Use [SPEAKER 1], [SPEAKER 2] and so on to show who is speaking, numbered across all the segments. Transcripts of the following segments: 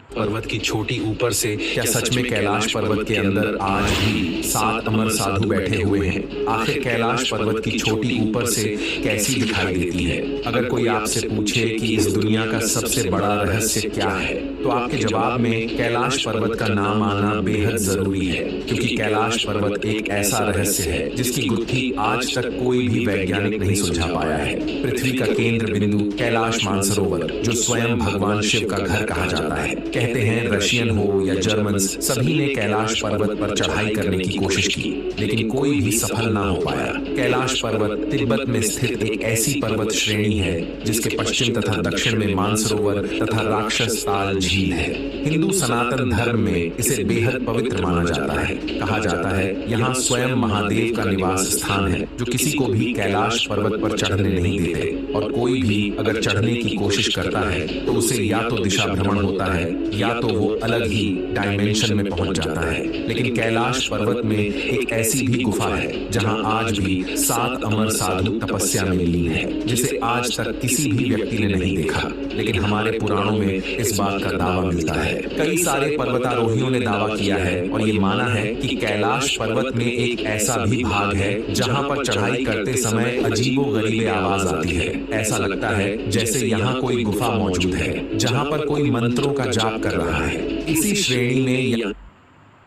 [SPEAKER 1] पर्वत की चोटी ऊपर से क्या सच में कैलाश पर्वत के अंदर आज भी 7 अमर साधु बैठे हुए हैं? आखिर कैलाश पर्वत की चोटी ऊपर से कैसी दिखाई देती है? अगर कोई आपसे पूछे कि इस दुनिया का सबसे बड़ा रहस्य क्या है, तो आपके जवाब में कैलाश पर्वत का नाम आना बेहद जरूरी है, क्योंकि कैलाश पर्वत एक ऐसा रहस्य है जिसकी गुत्थी आज तक कोई भी वैज्ञानिक नहीं सुलझा पाया है। पृथ्वी का केंद्र बिंदु कैलाश मानसरोवर, जो स्वयं भगवान शिव का घर कहा जाता है। कहते हैं रशियन हो या जर्मन, सभी ने कैलाश पर्वत पर चढ़ाई करने की कोशिश की, लेकिन कोई भी सफल ना हो पाया। कैलाश पर्वत तिब्बत में स्थित एक ऐसी पर्वत श्रेणी है जिसके पश्चिम तथा दक्षिण में मानसरोवर तथा राक्षस ताल झील है। हिंदू सनातन धर्म में इसे बेहद पवित्र माना जाता है। कहा जाता है यहाँ स्वयं महादेव का निवास स्थान है, जो किसी को भी कैलाश पर्वत पर चढ़ने नहीं देते, और कोई भी अगर चढ़ने की कोशिश करता है तो उसे या तो दिशा भ्रमण होता है या तो वो अलग ही डायमेंशन में पहुंच जाता है। लेकिन कैलाश पर्वत में एक ऐसी भी गुफा है जहां आज भी 7 अमर साधु तपस्या में लीन है, जिसे आज तक किसी भी व्यक्ति ने नहीं देखा, लेकिन हमारे पुराणों में इस बात का दावा मिलता है। कई सारे पर्वतारोहियों ने दावा किया है और ये माना है कि कैलाश पर्वत में एक ऐसा भी भाग है जहां पर चढ़ाई करते समय अजीबोगरीबे आवाज आती है। ऐसा लगता है जैसे यहाँ कोई गुफा मौजूद है जहां पर कोई मंत्रों का जाप कर रहा है। इसी श्रेणी में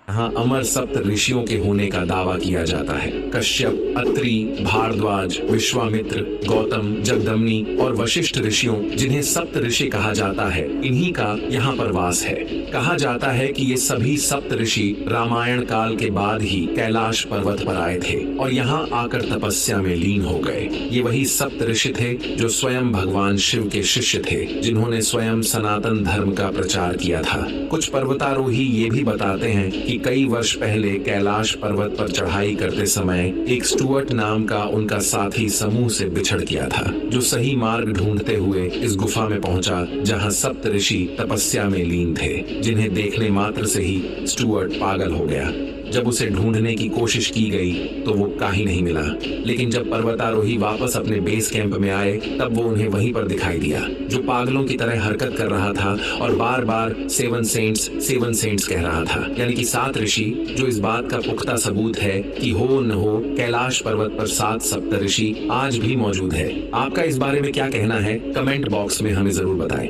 [SPEAKER 1] यहाँ अमर सप्त ऋषियों के होने का दावा किया जाता है। कश्यप, अत्रि, भारद्वाज, विश्वामित्र, गौतम, जगदम्नि और वशिष्ठ ऋषियों, जिन्हें सप्त ऋषि कहा जाता है, इन्हीं का यहाँ पर वास है। कहा जाता है कि ये सभी सप्त ऋषि रामायण काल के बाद ही कैलाश पर्वत पर आए थे और यहाँ आकर तपस्या में लीन हो गए। ये वही सप्त ऋषि थे जो स्वयं भगवान शिव के शिष्य थे, जिन्होंने स्वयं सनातन धर्म का प्रचार किया था। कुछ पर्वतारोही ये भी बताते हैं कि कई वर्ष पहले कैलाश पर्वत पर चढ़ाई करते समय एक स्टुअर्ट नाम का उनका साथी समूह से बिछड़ गया था, जो सही मार्ग ढूंढते हुए इस गुफा में पहुंचा जहां सप्त ऋषि तपस्या में लीन थे, जिन्हें देखने मात्र से ही स्टुअर्ट पागल हो गया। जब उसे ढूंढने की कोशिश की गई तो वो कहीं नहीं मिला, लेकिन जब पर्वतारोही वापस अपने बेस कैंप में आए तब वो उन्हें वहीं पर दिखाई दिया, जो पागलों की तरह हरकत कर रहा था और बार बार 7 सेंट्स कह रहा था, यानी कि 7 ऋषि, जो इस बात का पुख्ता सबूत है कि हो न हो कैलाश पर्वत पर 7 सप्त ऋषि आज भी मौजूद है। आपका इस बारे में क्या कहना है? कमेंट बॉक्स में हमें जरूर बताएं।